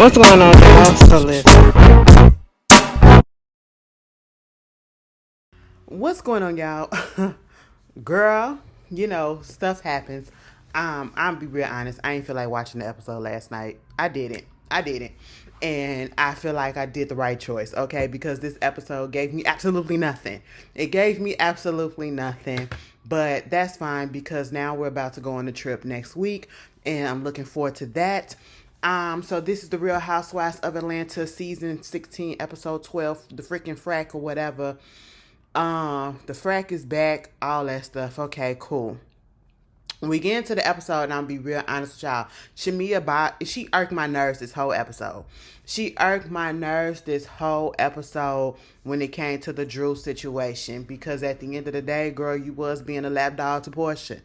What's going on, y'all? So listen. What's going on, y'all? Girl, stuff happens. I'm be real honest. I ain't feel like watching the episode last night. I didn't. And I feel like I did the right choice, okay? Because this episode gave me absolutely nothing. It gave me absolutely nothing. But that's fine because now we're about to go on a trip next week. And I'm looking forward to that. So this is the Real Housewives of Atlanta, season 16, episode 12, the freaking frack or whatever. The frack is back, all that stuff. Okay, cool. When we get into the episode, and I'll be real honest with y'all, she irked my nerves this whole episode. She irked my nerves this whole episode when it came to the Drew situation. Because at the end of the day, girl, you was being a lapdog to Porsha.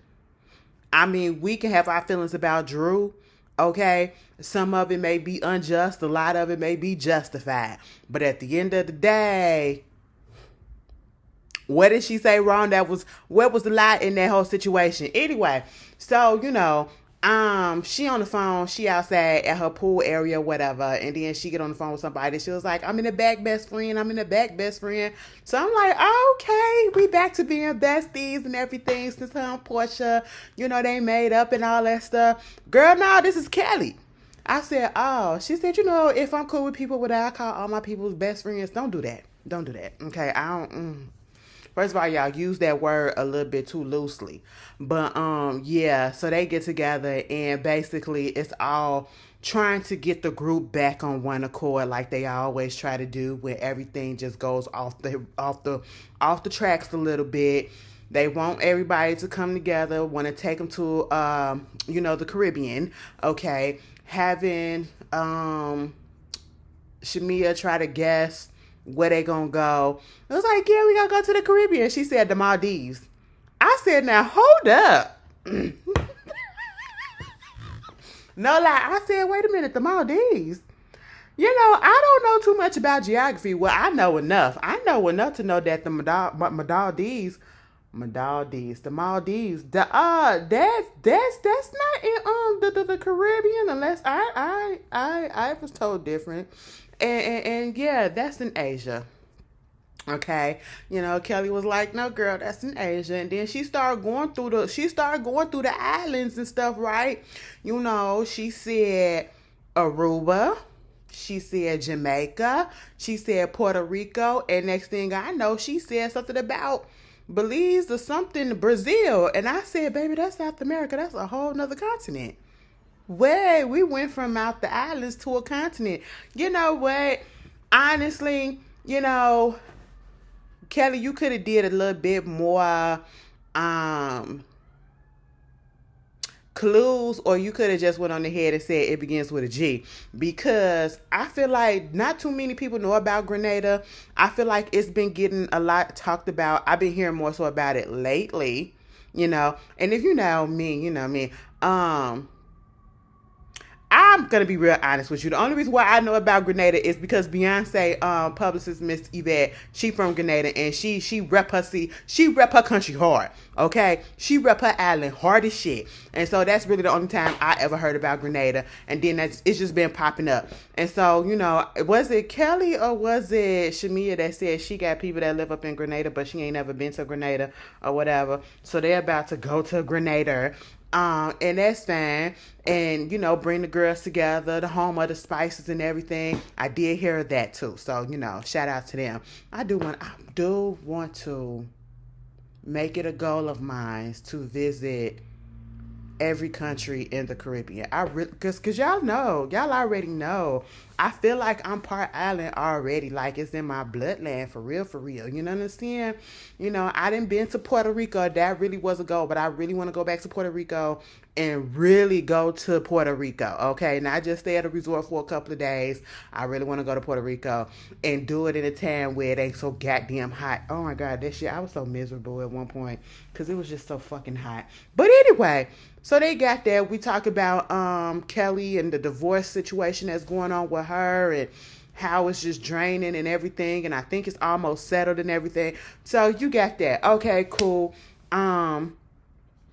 I mean, we can have our feelings about Drew, okay? Some of it may be unjust, a lot of it may be justified. But at the end of the day, what did she say wrong? What was the lie in that whole situation? Anyway, so she on the phone, she outside at her pool area, whatever, and then she get on the phone with somebody. She was like, I'm in the back, best friend. So I'm like, okay, we back to being besties and everything since her and Porsha, they made up and all that stuff. Girl, no, this is Kelly. I said, oh, she said, if I'm cool with people, would I call all my people's best friends? Don't do that. Okay, I don't. First of all, y'all use that word a little bit too loosely. But yeah, so they get together and basically it's all trying to get the group back on one accord like they always try to do when everything just goes off the tracks a little bit. They want everybody to come together, want to take them to the Caribbean, okay? Having Shamia try to guess where they gonna go. It was like, yeah, we gonna go to the Caribbean. She said the Maldives. I said, now hold up. No lie. I said, wait a minute, the Maldives. I don't know too much about geography. Well, I know enough. I know enough to know that the Maldives, that's not in the Caribbean unless I was told different. And yeah, that's in Asia. Okay, Kelly was like, "No, girl, that's in Asia." And then she started going through the islands and stuff, right? She said Aruba, she said Jamaica, she said Puerto Rico, and next thing I know, she said something about Belize or something, Brazil. And I said, "Baby, that's South America. That's a whole nother continent." We went from out the islands to a continent. You know what? Honestly, Kelly, you could have did a little bit more clues, or you could have just went on ahead and said it begins with a G, because I feel like not too many people know about Grenada. I feel like it's been getting a lot talked about. I've been hearing more so about it lately, and if you know me, I'm gonna be real honest with you. The only reason why I know about Grenada is because Beyonce, publicist Miss Yvette, she from Grenada, and she rep her country hard. Okay, she rep her island hard as shit, and so that's really the only time I ever heard about Grenada. And then it's just been popping up. And so was it Kelly or was it Shamia that said she got people that live up in Grenada, but she ain't never been to Grenada or whatever? So they're about to go to Grenada. And that's fine. And, bring the girls together, the home of the spices and everything. I did hear that too. So, shout out to them. I do want to make it a goal of mine to visit every country in the Caribbean. I really, cause y'all already know. I feel like I'm part island already. Like it's in my bloodline for real. You know what I'm saying? I didn't been to Puerto Rico. That really was a goal, but I really want to go back to Puerto Rico and really go to Puerto Rico. Okay, not just stay at a resort for a couple of days. I really want to go to Puerto Rico and do it in a time where it ain't so goddamn hot. Oh my God, that shit! I was so miserable at one point because it was just so fucking hot. But anyway. So they got that. We talk about Kelly and the divorce situation that's going on with her and how it's just draining and everything. And I think it's almost settled and everything. So you got that. Okay, cool. Shamia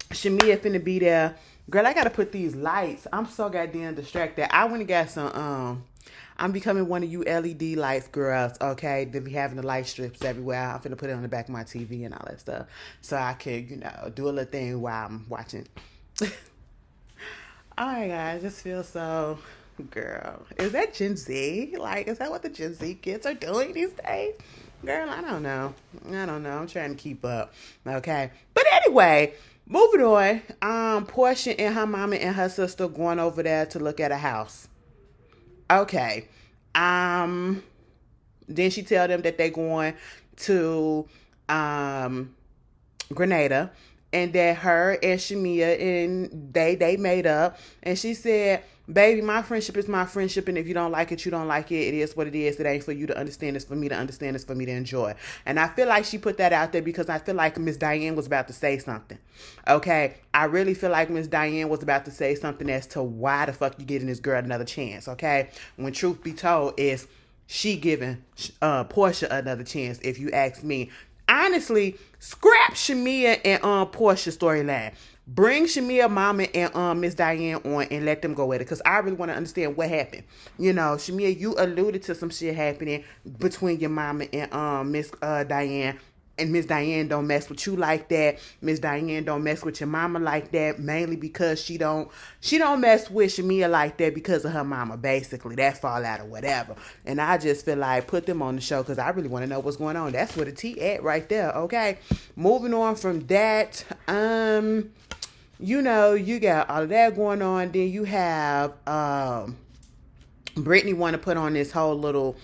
finna be there. Girl, I gotta put these lights. I'm so goddamn distracted. I went and got some I'm becoming one of you LED lights girls, okay? They be having the light strips everywhere. I'm finna put it on the back of my TV and all that stuff. So I can, do a little thing while I'm watching. Oh my God, I just feel so, girl. Is that Gen Z? Like, is that what the Gen Z kids are doing these days? Girl, I don't know. I'm trying to keep up. Okay. But anyway, moving on. Porsha and her mama and her sister going over there to look at a house. Okay. Then she tell them that they going to Grenada, and that her and Shamia and they made up, and she said, baby, my friendship is my friendship, and if you don't like it, you don't like it. It is what it is. It ain't for you to understand. It's for me to understand. It's for me to enjoy. And I feel like she put that out there because I feel like Miss Diane was about to say something. Okay? I really feel like Miss Diane was about to say something as to why the fuck you giving this girl another chance, okay? When truth be told is she giving Porsha another chance, if you ask me. Honestly, scrap Shamia and Porsha storyline. Bring Shamia mama and Miss Diane on and let them go at it, because I really want to understand what happened. Shamia, you alluded to some shit happening between your mama and Miss Diane. And Miss Diane don't mess with you like that. Miss Diane don't mess with your mama like that, mainly because she don't mess with Shamia like that because of her mama, basically. That fallout or whatever. And I just feel like put them on the show because I really want to know what's going on. That's where the tea at right there, okay? Moving on from that, you got all of that going on. Then you have Brittany want to put on this whole little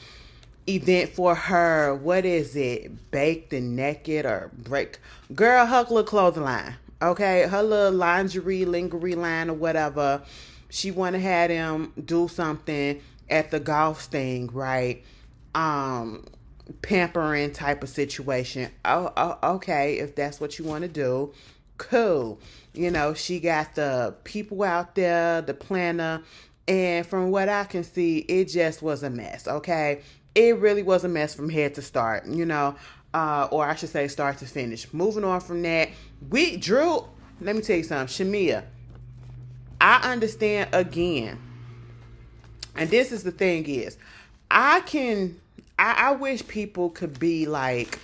event for her. What is it? Baked and Naked or break? Girl, her little clothing line. Okay, her little lingerie line or whatever. She want to have them do something at the golf thing, right? Pampering type of situation. Okay, if that's what you want to do, cool. She got the people out there, the planner, and from what I can see, it just was a mess, okay? It really was a mess from head to start, or I should say start to finish. Moving on from that, Drew, let me tell you something, Shamia, I understand again, and this is the thing is, I wish people could be like,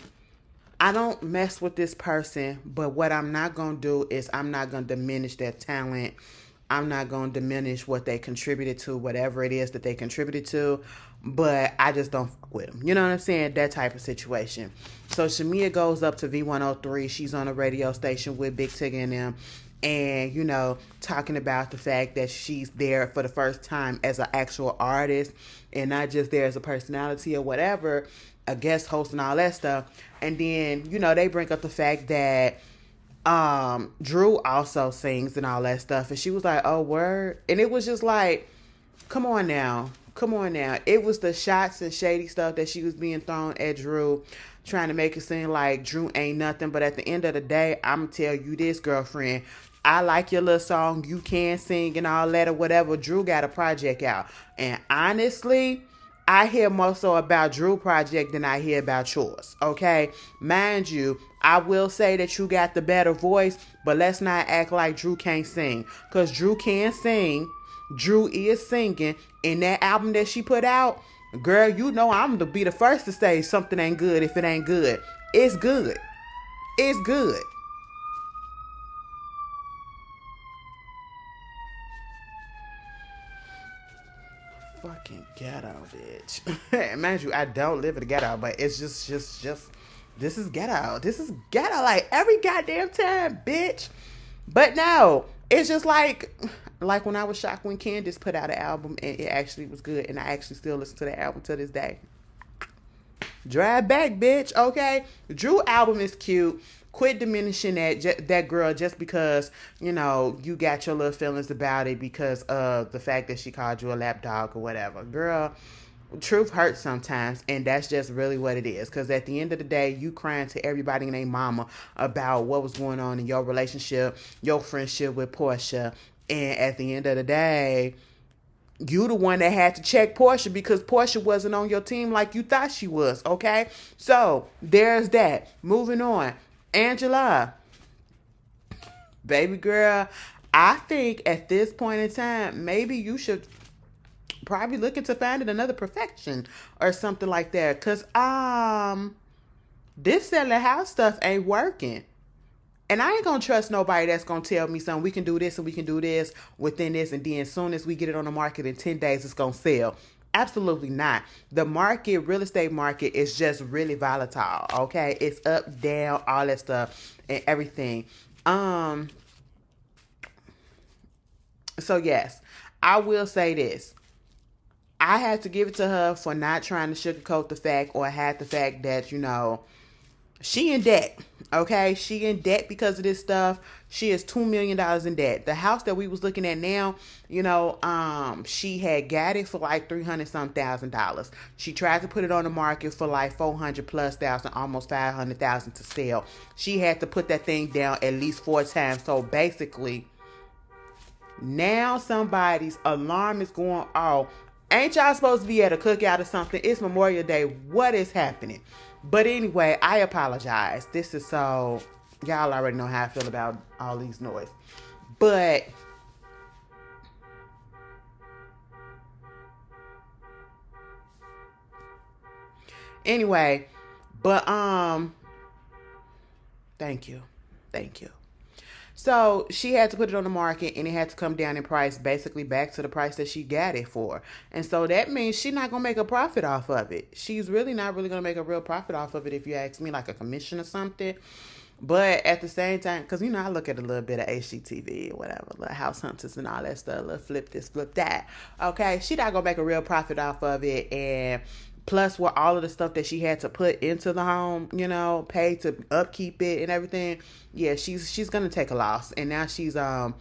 I don't mess with this person, but what I'm not going to do is I'm not going to diminish their talent. I'm not going to diminish what they contributed to, whatever it is that they contributed to, but I just don't fuck with them. You know what I'm saying? That type of situation. So Shamia goes up to V103. She's on a radio station with Big Tigger and them, and, talking about the fact that she's there for the first time as an actual artist and not just there as a personality or whatever, a guest host and all that stuff. And then, they bring up the fact that Drew also sings and all that stuff, and she was like, oh, word. And it was just like, come on now. It was the shots and shady stuff that she was being thrown at Drew, trying to make it seem like Drew ain't nothing. But at the end of the day, I'm gonna tell you this, girlfriend, I like your little song, you can sing and all that or whatever. Drew got a project out, and honestly, I hear more so about Drew project than I hear about yours, okay? Mind you, I will say that you got the better voice, but let's not act like Drew can't sing, because Drew can sing. Drew is singing. In that album that she put out, girl, I'm going to be the first to say something ain't good if it ain't good. It's good. It's good. Fucking ghetto, bitch. Mind you, I don't live in the ghetto, but it's just this is ghetto. This is ghetto like every goddamn time, bitch. But no, it's just like when I was shocked when Candace put out an album and it actually was good, and I actually still listen to the album to this day. Drive back, bitch. Okay, Drew album is cute. Quit diminishing that girl just because, you got your little feelings about it because of the fact that she called you a lapdog or whatever. Girl, truth hurts sometimes, and that's just really what it is. Because at the end of the day, you crying to everybody and their mama about what was going on in your relationship, your friendship with Porsha, and at the end of the day, you the one that had to check Porsha because Porsha wasn't on your team like you thought she was, okay? So, there's that. Moving on. Angela, baby girl, I think at this point in time, maybe you should probably looking to find it another profession or something like that. Cause this selling house stuff ain't working. And I ain't gonna trust nobody that's gonna tell me something. We can do this and we can do this within this, and then as soon as we get it on the market in 10 days, it's gonna sell. Absolutely not. The market, real estate market, is just really volatile. Okay, it's up, down, all that stuff, and everything. So yes, I will say this. I had to give it to her for not trying to sugarcoat the fact or hide the fact that, she in debt. Okay, she in debt because of this stuff. She is $2 million in debt. The house that we was looking at now, she had got it for like $300,000. She tried to put it on the market for like $400,000+, almost $500,000 to sell. She had to put that thing down at least 4 times. So basically, now somebody's alarm is going off. Ain't y'all supposed to be at a cookout or something? It's Memorial Day. What is happening? But anyway, I apologize. This is so... Y'all already know how I feel about all these noise. But... Anyway, but, thank you. So she had to put it on the market, and it had to come down in price, basically back to the price that she got it for. And so that means she's not going to make a profit off of it. She's really not really going to make a real profit off of it, if you ask me, like a commission or something. But at the same time, because, I look at a little bit of HGTV or whatever, little House Hunters and all that stuff, little flip this, flip that. Okay, she not going to make a real profit off of it. And plus with all of the stuff that she had to put into the home, pay to upkeep it and everything. Yeah, she's going to take a loss. And now she's, $2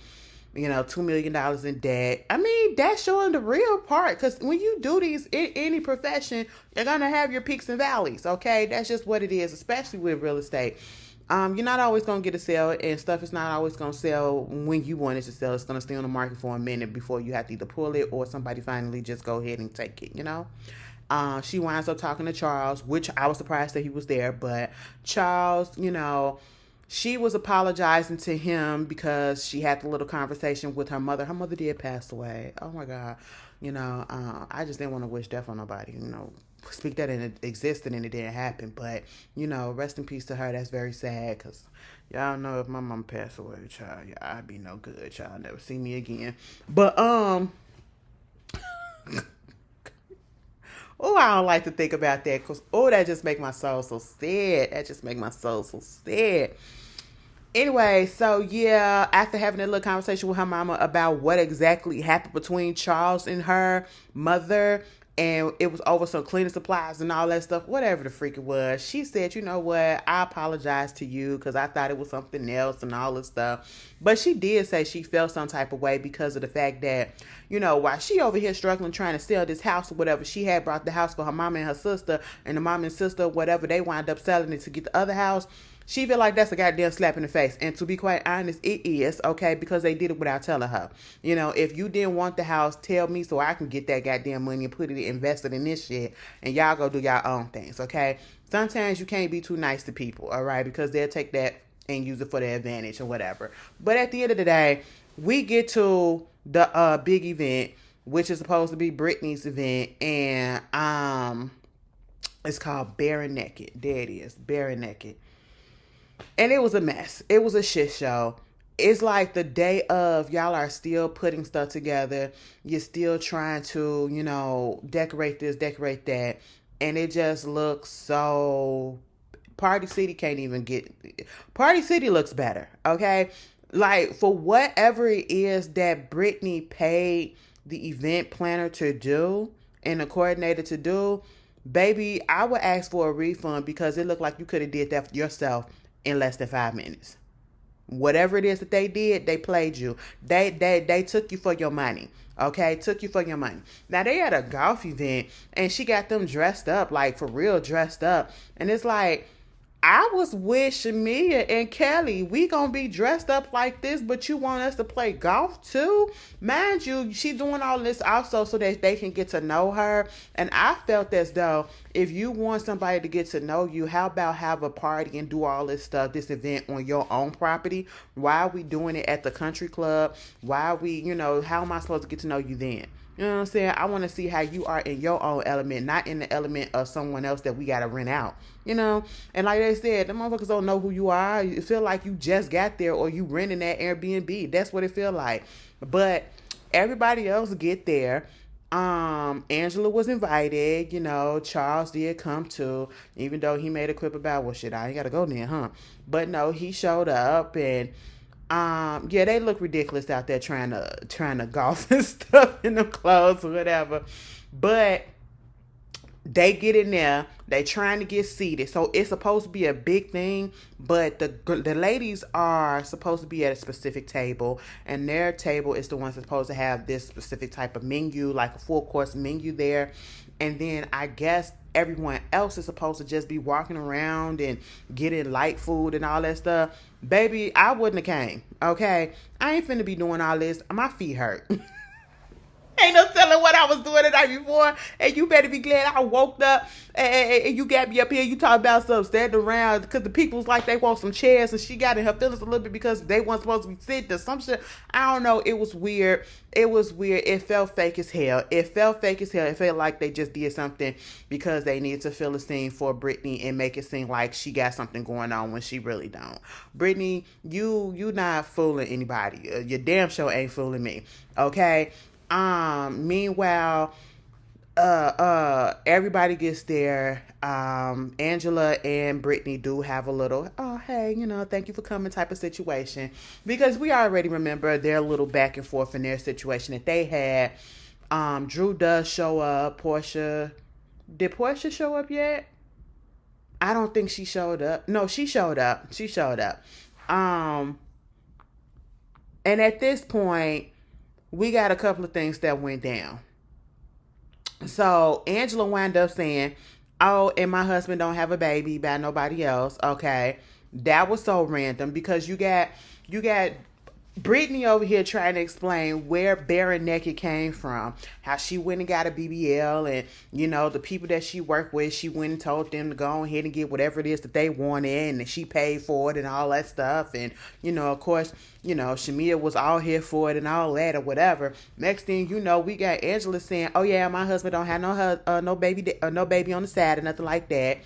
million in debt. I mean, that's showing the real part. Because when you do these in any profession, you're going to have your peaks and valleys. Okay, that's just what it is, especially with real estate. You're not always going to get a sale, and stuff is not always going to sell when you want it to sell. It's going to stay on the market for a minute before you have to either pull it or somebody finally just go ahead and take it, She winds up talking to Charles, which I was surprised that he was there, but Charles, she was apologizing to him because she had the little conversation with her mother. Her mother did pass away. Oh my God. I just didn't want to wish death on nobody, speak that in existed and it didn't happen. But, rest in peace to her. That's very sad, because y'all know if my mom passed away, child, I'd be no good. Child, never see me again. But, oh, I don't like to think about that, because, that just make my soul so sad. Anyway, so yeah, after having a little conversation with her mama about what exactly happened between Charles and her mother, and it was over some cleaning supplies and all that stuff, whatever the freak it was, she said, you know what, I apologize to you because I thought it was something else and all this stuff. But she did say she felt some type of way because of the fact that, while she over here struggling trying to sell this house or whatever, she had brought the house for her mama and her sister, and the mom and sister, whatever, they wound up selling it to get the other house. She feel like that's a goddamn slap in the face. And to be quite honest, it is, okay, because they did it without telling her. If you didn't want the house, tell me so I can get that goddamn money and put it invested in this shit, and y'all go do y'all own things, okay? Sometimes you can't be too nice to people, all right, because they'll take that and use it for their advantage or whatever. But at the end of the day, we get to the big event, which is supposed to be Brittany's event, and it's called Bare Naked. There it is, Bare Naked. And it was a mess. It was a shit show. It's like the day of, y'all are still putting stuff together. You're still trying to, decorate this, decorate that. And it just looks so... Party City Party City looks better, okay? Like, for whatever it is that Brittany paid the event planner to do and the coordinator to do, baby, I would ask for a refund, because it looked like you could have did that yourself in less than 5 minutes. Whatever it is that they did, they played you. They took you for your money. Okay, took you for your money. Now, they had a golf event, and she got them dressed up, like for real dressed up. And it's like, I was with Shamia and Kelly. We gonna be dressed up like this, but you want us to play golf too? Mind you, she doing all this also so that they can get to know her. And I felt as though if you want somebody to get to know you, how about have a party and do all this stuff, this event on your own property? Why are we doing it at the country club? Why are we, how am I supposed to get to know you then? You know what I'm saying? I want to see how you are in your own element, not in the element of someone else that we got to rent out. You know? And like they said, the motherfuckers don't know who you are. You feel like you just got there or you renting that Airbnb. That's what it feel like. But everybody else get there. Angela was invited, you know, Charles did come too, even though he made a clip about, well, shit, I ain't gotta go there, huh? But no, he showed up, and yeah, they look ridiculous out there trying to golf and stuff in them clothes or whatever. But they get in there, they trying to get seated, so it's supposed to be a big thing, but the ladies are supposed to be at a specific table, and their table is the one that's supposed to have this specific type of menu, like a full course menu there. And then I guess everyone else is supposed to just be walking around and getting light food and all that stuff. Baby, I wouldn't have came, okay? I ain't finna be doing all this. My feet hurt. Ain't no telling what I was doing the night before. And you better be glad I woke up and you got me up here. You talk about some standing around because the people was like they want some chairs, and she got in her feelings a little bit because they weren't supposed to be sitting or some shit. I don't know. It was weird. It was weird. It felt fake as hell. It felt like they just did something because they needed to fill a scene for Brittany and make it seem like she got something going on when she really don't. Brittany, you not fooling anybody. Your damn show ain't fooling me. Okay? Meanwhile, everybody gets there. Angela and Brittany do have a little, oh, hey, you know, thank you for coming type of situation, because we already remember their little back and forth in their situation that they had. Drew does show up. Did Porsha show up yet? I don't think she showed up. No, she showed up. And at this point, we got a couple of things that went down. So Angela wound up saying, oh, and my husband don't have a baby by nobody else. Okay. That was so random because you got Brittany over here trying to explain where Bare Naked came from, how she went and got a BBL, and, you know, the people that she worked with, she went and told them to go ahead and get whatever it is that they wanted, and she paid for it and all that stuff. And, you know, of course, you know, Shamia was all here for it and all that or whatever. Next thing you know, we got Angela saying, oh yeah, my husband don't have no baby on the side or nothing like that.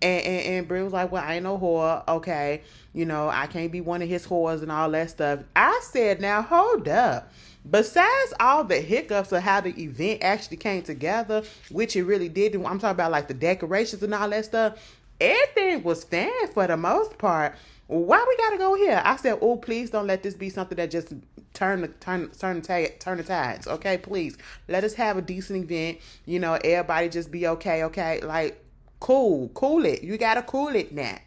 And Brie was like, well, I ain't no whore, okay. You know, I can't be one of his whores and all that stuff. I said, now, hold up. Besides all the hiccups of how the event actually came together, which it really did, I'm talking about like the decorations and all that stuff, everything was fine for the most part. Why we gotta go here? I said, oh, please don't let this be something that just turn the tides, okay? Please, let us have a decent event. You know, everybody just be okay? Like, cool it. You gotta cool it now.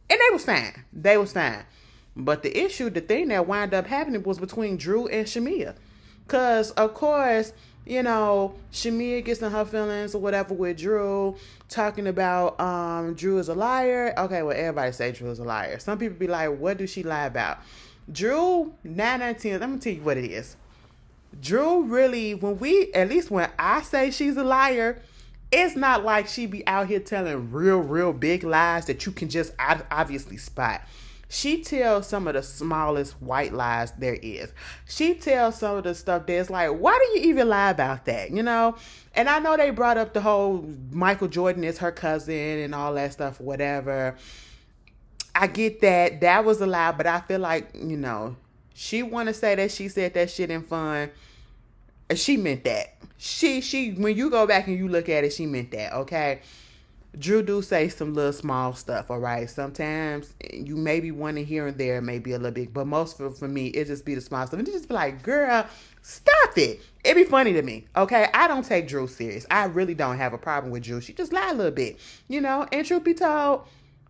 And they was fine. But the thing that wound up happening was between Drew and Shamia. Because, of course, you know, Shamia gets in her feelings or whatever with Drew, talking about Drew is a liar. Okay, well, everybody say Drew is a liar. Some people be like, what do she lie about? Drew, 9 out of 10, let me tell you what it is. Drew really, when I say she's a liar, it's not like she be out here telling real big lies that you can just obviously spot. She tells some of the smallest white lies there is. She tells some of the stuff that's like, why do you even lie about that? You know? And I know they brought up the whole Michael Jordan is her cousin and all that stuff, whatever. I get that. That was a lie, but I feel like, you know, she want to say that she said that shit in fun. She meant that. She when you go back and you look at it, she meant that, okay? Drew do say some little small stuff, all right? Sometimes you maybe one here and there, maybe a little bit, but most for me, it just be the small stuff. And it just be like, girl, stop it. It be funny to me, okay? I don't take Drew serious. I really don't have a problem with Drew. She just lie a little bit, you know? And truth be told,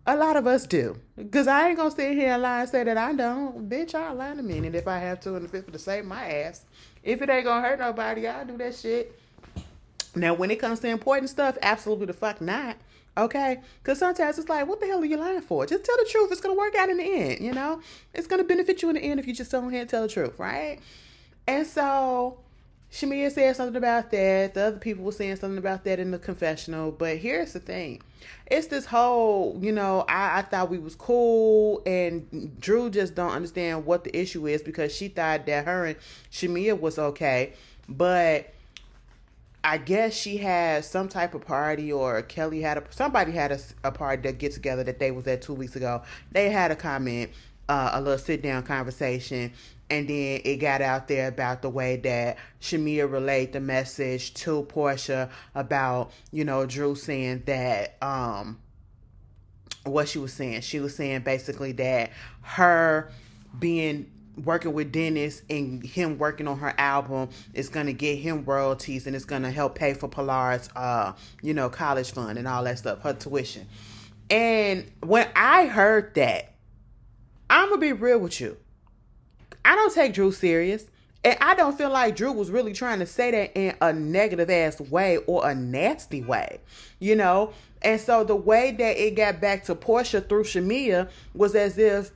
a lot of us do. Because I ain't going to sit here and lie and say that I don't. Bitch, I'll lie in a minute if I have to and if it's to save my ass. If it ain't going to hurt nobody, I'll do that shit. Now, when it comes to important stuff, absolutely the fuck not. Okay? Because sometimes it's like, what the hell are you lying for? Just tell the truth. It's going to work out in the end, you know? It's going to benefit you in the end if you just don't tell the truth, right? And so, Shamia said something about that. The other people were saying something about that in the confessional. But here's the thing. It's this whole, you know, I thought we was cool, and Drew just don't understand what the issue is because she thought that her and Shamia was okay. But I guess she had some type of party, or Kelly had somebody had a party to get together that they was at 2 weeks ago. They had a comment, a little sit down conversation, and then it got out there about the way that Shamia relayed the message to Porsha about, Drew saying that, what she was saying. She was saying basically that her working with Dennis and him working on her album is going to get him royalties, and it's going to help pay for Pilar's, college fund and all that stuff, her tuition. And when I heard that, I'm going to be real with you. I don't take Drew serious. And I don't feel like Drew was really trying to say that in a negative ass way or a nasty way, And so the way that it got back to Porsha through Shamia was as if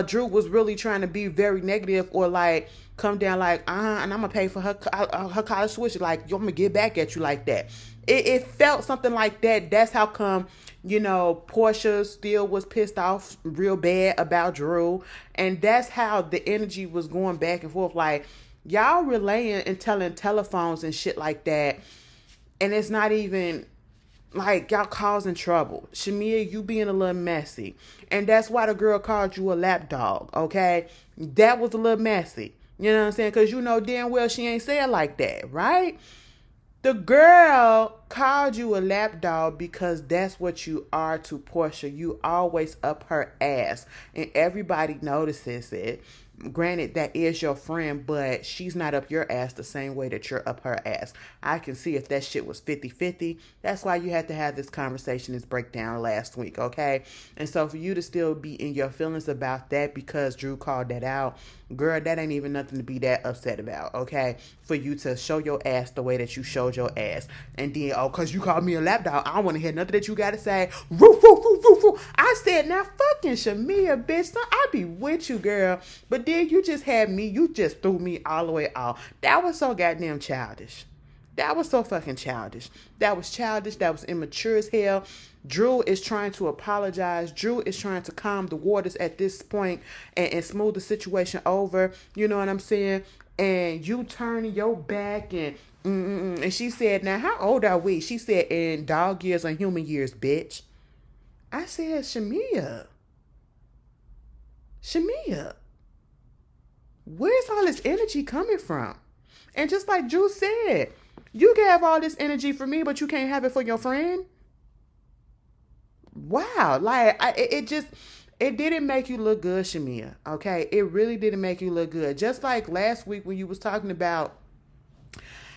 Drew was really trying to be very negative, or like come down like, and I'm gonna pay for her college tuition. Like, I'm gonna get back at you like that. It felt something like that. That's how come, Porsha still was pissed off real bad about Drew. And that's how the energy was going back and forth. Like, y'all relaying and telling telephones and shit like that. And it's not even like y'all causing trouble. Shamia, you being a little messy. And that's why the girl called you a lapdog, okay? That was a little messy. You know what I'm saying? Because damn well she ain't say it like that, right? The girl called you a lapdog because that's what you are to Porsha. You always up her ass. And everybody notices it. Granted, that is your friend, but she's not up your ass the same way that you're up her ass. I can see if that shit was 50-50. That's why you had to have this conversation, this breakdown last week, okay? And so for you to still be in your feelings about that because Drew called that out, girl, that ain't even nothing to be that upset about, okay? For you to show your ass the way that you showed your ass. And then, because you called me a lapdog, I don't want to hear nothing that you got to say. Roof, roof, roof, roof, roof. I said, now fucking Shamia, bitch. I be with you, girl. But then you just threw me all the way off. That was so goddamn childish. That was so fucking childish. That was childish. That was immature as hell. Drew is trying to apologize. Drew is trying to calm the waters at this point and smooth the situation over. You know what I'm saying? And you turning your back and she said, now how old are we? She said, in dog years or human years, bitch. I said, Shamia, where's all this energy coming from? And just like Drew said, you can have all this energy for me, but you can't have it for your friend. Wow. Like, it didn't make you look good, Shamia. Okay. It really didn't make you look good. Just like last week when you was talking about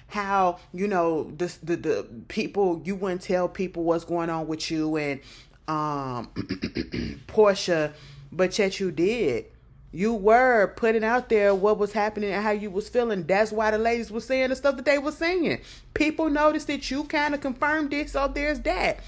how, the people, you wouldn't tell people what's going on with you and, Porsha, but yet you did. You were putting out there what was happening and how you was feeling. That's why the ladies were saying the stuff that they were saying. People noticed that you kind of confirmed it, so there's that.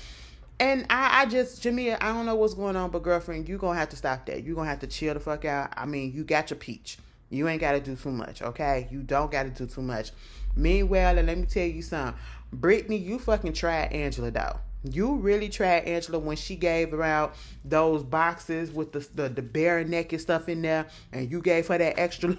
And I just, Jamia, I don't know what's going on, but girlfriend, you going to have to stop that. You going to have to chill the fuck out. I mean, you got your peach. You ain't got to do too much, okay? You don't got to do too much. Meanwhile, and let me tell you something. Brittany, you fucking tried Angela, though. You really tried Angela when she gave her out those boxes with the bare neck and stuff in there, and you gave her that extra.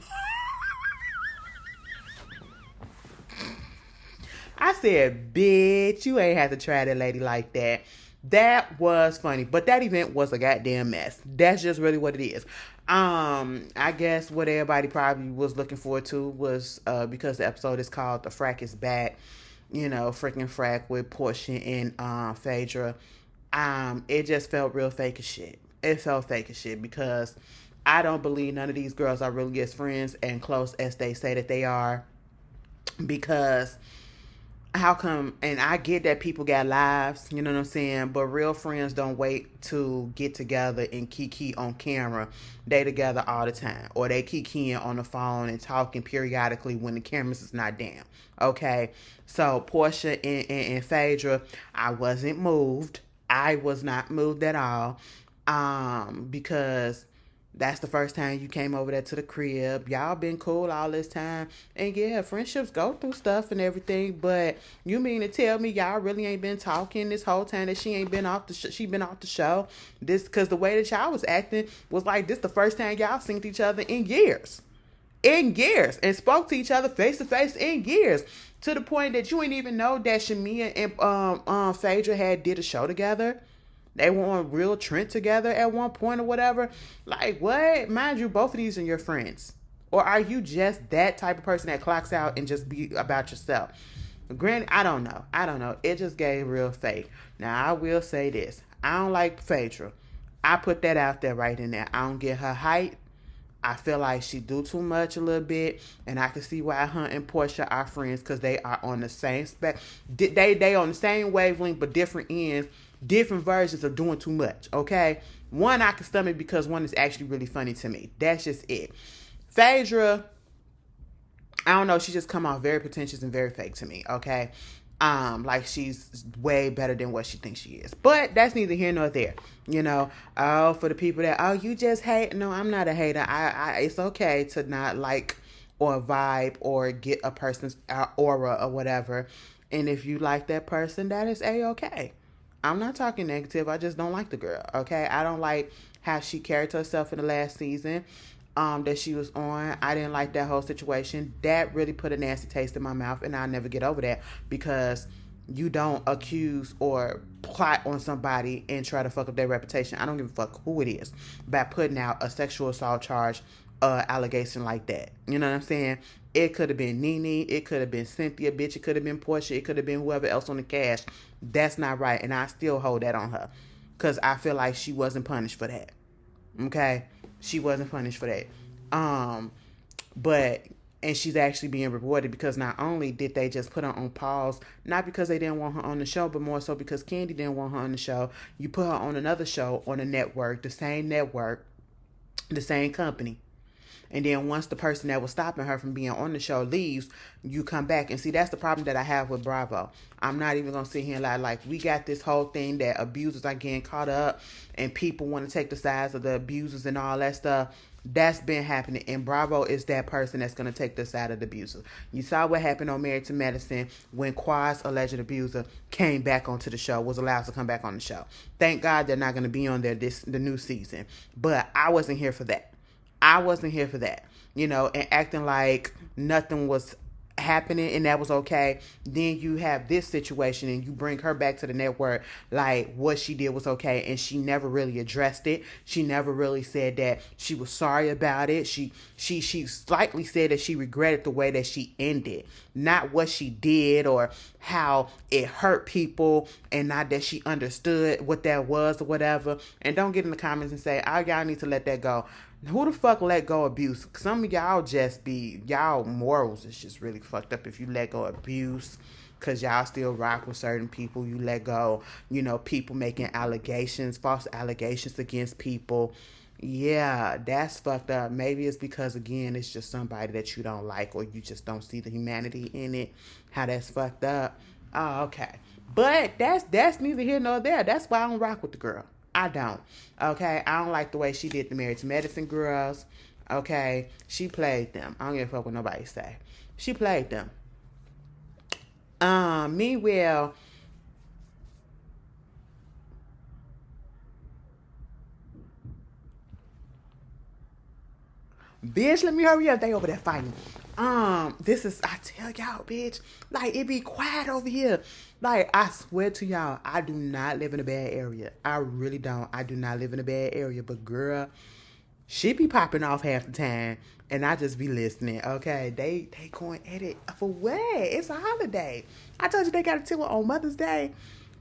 I said, bitch, you ain't have to try that lady like that. That was funny, but that event was a goddamn mess. That's just really what it is. I guess what everybody probably was looking forward to was because the episode is called "The Frack is Back." Freaking frack with Porsha and Phaedra. It just felt real fake as shit. It felt fake as shit because I don't believe none of these girls are really as friends and close as they say that they are. Because how come, and I get that people got lives, you know what I'm saying, but real friends don't wait to get together and kiki on camera. They together all the time, or they kikiing on the phone and talking periodically when the cameras is not down. Okay, so Porsha and Phaedra, I wasn't moved. I was not moved at all, because that's the first time you came over there to the crib. Y'all been cool all this time. And yeah, friendships go through stuff and everything. But you mean to tell me y'all really ain't been talking this whole time that she ain't been off the she been off the show? This, because the way that y'all was acting was like this the first time y'all seen each other in years. And spoke to each other face to face in years. To the point that you ain't even know that Shamia and Phaedra had did a show together. They were on Real Trent together at one point or whatever. Like, what? Mind you, both of these are your friends. Or are you just that type of person that clocks out and just be about yourself? Granted, I don't know. It just gave real fake. Now, I will say this. I don't like Phaedra. I put that out there right in there. I don't get her height. I feel like she do too much a little bit, and I can see why her and Porsha are friends, because they are on the same spec. They on the same wavelength, but different ends, different versions of doing too much. Okay, one I can stomach because one is actually really funny to me. That's just it. Phaedra, I don't know. She just come off very pretentious and very fake to me. Okay, like she's way better than what she thinks she is. But that's neither here nor there. You know, for the people that, you just hate. No, I'm not a hater. It's okay to not like or vibe or get a person's aura or whatever. And if you like that person, that is A-okay. I'm not talking negative. I just don't like the girl. Okay, I don't like how she carried herself in the last season that she was on. I didn't like that whole situation. That really put a nasty taste in my mouth, and I'll never get over that, because you don't accuse or plot on somebody and try to fuck up their reputation. I don't give a fuck who it is by putting out a sexual assault charge allegation like that. You know what I'm saying? It could have been Nene. It could have been Cynthia, bitch. It could have been Porsha. It could have been whoever else on the cast. That's not right, and I still hold that on her, because I feel like she wasn't punished for that. Okay? She wasn't punished for that. And she's actually being rewarded, because not only did they just put her on pause, not because they didn't want her on the show, but more so because Candy didn't want her on the show. You put her on another show on a network, the same company. And then once the person that was stopping her from being on the show leaves, you come back. And see, that's the problem that I have with Bravo. I'm not even going to sit here and lie. Like, we got this whole thing that abusers are getting caught up and people want to take the sides of the abusers and all that stuff. That's been happening. And Bravo is that person that's going to take the side of the abuser. You saw what happened on Married to Medicine when Quad's alleged abuser came back onto the show, was allowed to come back on the show. Thank God they're not going to be on there the new season. But I wasn't here for that. You know, and acting like nothing was happening and that was okay. Then you have this situation and you bring her back to the network like what she did was okay, and she never really addressed it. She never really said that she was sorry about it. She slightly said that she regretted the way that she ended, not what she did or how it hurt people, and not that she understood what that was or whatever. And don't get in the comments and say, y'all need to let that go. Who the fuck let go abuse? Some of y'all y'all morals is just really fucked up if you let go abuse, because y'all still rock with certain people. You let go, people making false allegations against people. Yeah, that's fucked up. Maybe it's because, again, it's just somebody that you don't like, or you just don't see the humanity in it. How that's fucked up. Oh, okay. But that's neither here nor there. That's why I don't rock with the girl. I don't. Okay? I don't like the way she did the Married to Medicine girls. Okay? She played them. I don't give a fuck what nobody say. She played them. Meanwhile, bitch, let me hurry up. They over there fighting. I tell y'all, bitch, like, it be quiet over here. Like, I swear to y'all, I do not live in a bad area. I really don't. I do not live in a bad area. But girl, she be popping off half the time, and I just be listening. Okay, they going at it for what? It's a holiday. I told you they got a tour on Mother's Day.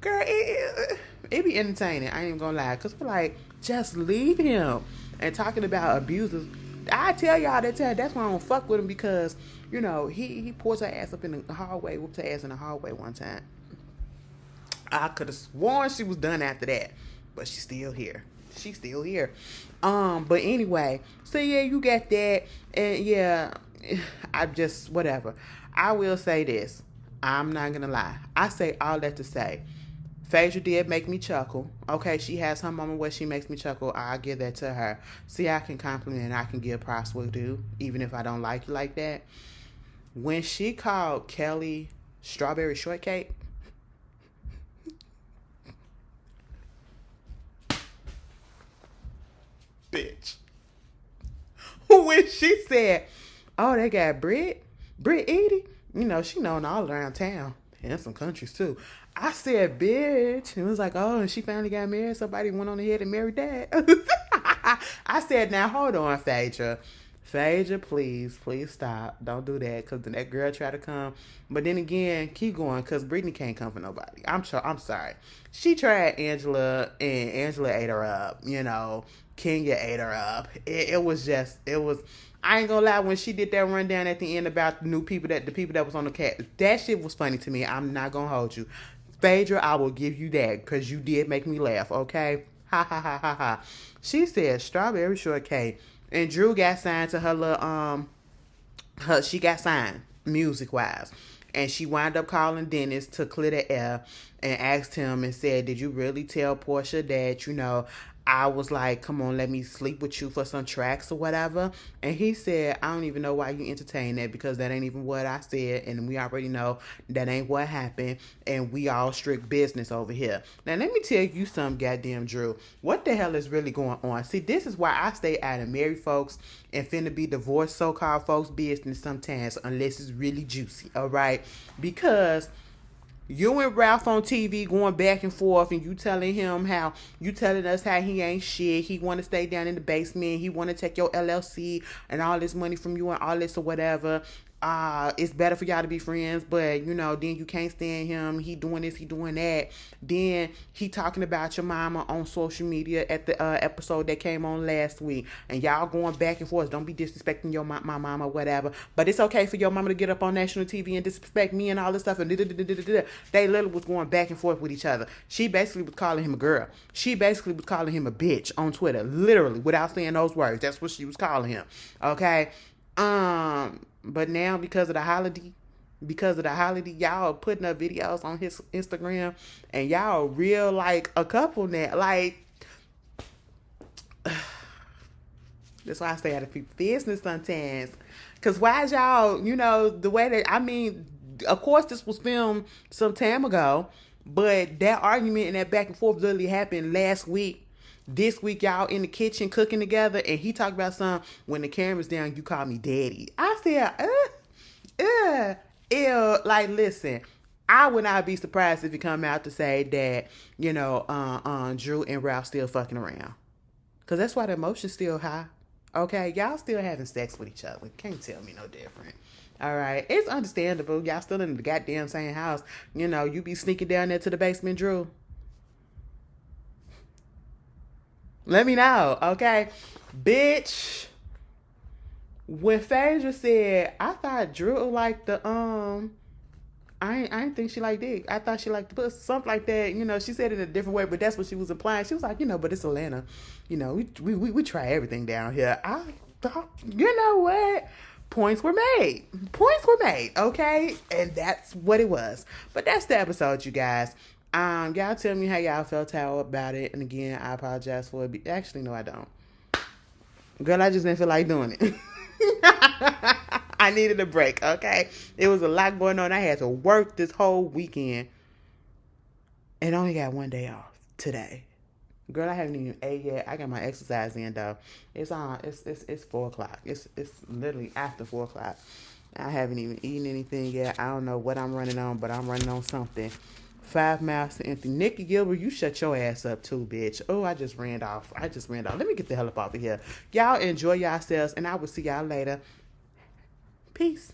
Girl, it be entertaining. I ain't even gonna lie, cause we're like, just leave him. And talking about abusers, I tell y'all that time, that's why I don't fuck with him, because he pours her ass up in the hallway, whooped her ass in the hallway one time. I could have sworn she was done after that, but she's still here. But anyway, so yeah, you got that, and yeah, I just whatever. I will say this. I'm not gonna lie. I say all that to say, Phaedra did make me chuckle. Okay, she has her moment where she makes me chuckle. I'll give that to her. See, I can compliment and I can give props will do, even if I don't like you like that. When she called Kelly strawberry shortcake, bitch. When she said, "Oh, they got Britt Edie," You know, she known all around town and some countries too. I said, bitch. And it was like, oh, and she finally got married. Somebody went on ahead and married that. I said, now hold on, Phaedra. Phaedra, please stop. Don't do that, because then that girl try to come. But then again, keep going, because Brittany can't come for nobody. I'm sorry. She tried Angela, and Angela ate her up. You know, Kenya ate her up. It was. I ain't gonna lie, when she did that rundown at the end about the people that was on the cast, that shit was funny to me. I'm not gonna hold you. Phaedra, I will give you that, because you did make me laugh, okay? Ha ha ha ha ha. She said strawberry shortcake. And Drew got signed to her little, she got signed, music-wise. And she wound up calling Dennis to clear the air and asked him and said, did you really tell Porsha that, you know, I was like, come on, let me sleep with you for some tracks or whatever? And he said, I don't even know why you entertain that, because that ain't even what I said. And we already know that ain't what happened. And we all strict business over here. Now, let me tell you something, goddamn Drew. What the hell is really going on? See, this is why I stay out of married folks and finna be divorced so-called folks' business sometimes, unless it's really juicy, all right? Because you and Ralph on TV going back and forth, and you telling us how he ain't shit. He want to stay down in the basement. He want to take your LLC and all this money from you and all this or whatever. It's better for y'all to be friends, but you know, then you can't stand him. He doing this, he doing that. Then he talking about your mama on social media at the episode that came on last week, and y'all going back and forth. Don't be disrespecting my mama, whatever. But it's okay for your mama to get up on national TV and disrespect me and all this stuff. And they literally was going back and forth with each other. She basically was calling him a girl. She basically was calling him a bitch on Twitter, literally, without saying those words. That's what she was calling him. Okay. But now because of the holiday, y'all putting up videos on his Instagram, and y'all real like a couple now. Like, that's why I stay out of people's business sometimes. Cause why is y'all, you know, the way that, I mean, of course this was filmed some time ago, but that argument and that back and forth literally happened last week. This week, y'all in the kitchen cooking together, and he talked about something, when the camera's down, you call me daddy. I said, ew. Like, listen, I would not be surprised if he come out to say that, you know, Drew and Ralph still fucking around. Because that's why the emotion's still high. Okay? Y'all still having sex with each other. Can't tell me no different. All right? It's understandable. Y'all still in the goddamn same house. You know, you be sneaking down there to the basement, Drew. Let me know, okay? Bitch. When Phaedra said, I thought Drew liked the, I didn't think she liked dick. I thought she liked the pussy, something like that. You know, she said it in a different way, but that's what she was implying. She was like, you know, but it's Atlanta. You know, we try everything down here. I thought, you know what? Points were made, okay? And that's what it was. But that's the episode, you guys. Y'all tell me how y'all felt about it. And again, I apologize for it. Actually, no, I don't. Girl, I just didn't feel like doing it. I needed a break, okay? It was a lot going on. I had to work this whole weekend. And only got one day off today. Girl, I haven't even ate yet. I got my exercise in, though. It's 4 o'clock. It's literally after 4 o'clock. I haven't even eaten anything yet. I don't know what I'm running on, but I'm running on something. 5 miles to empty. Nikki Gilbert, you shut your ass up too, bitch. Oh, I just ran off. Let me get the hell up off of here. Y'all enjoy yourselves, and I will see y'all later. Peace.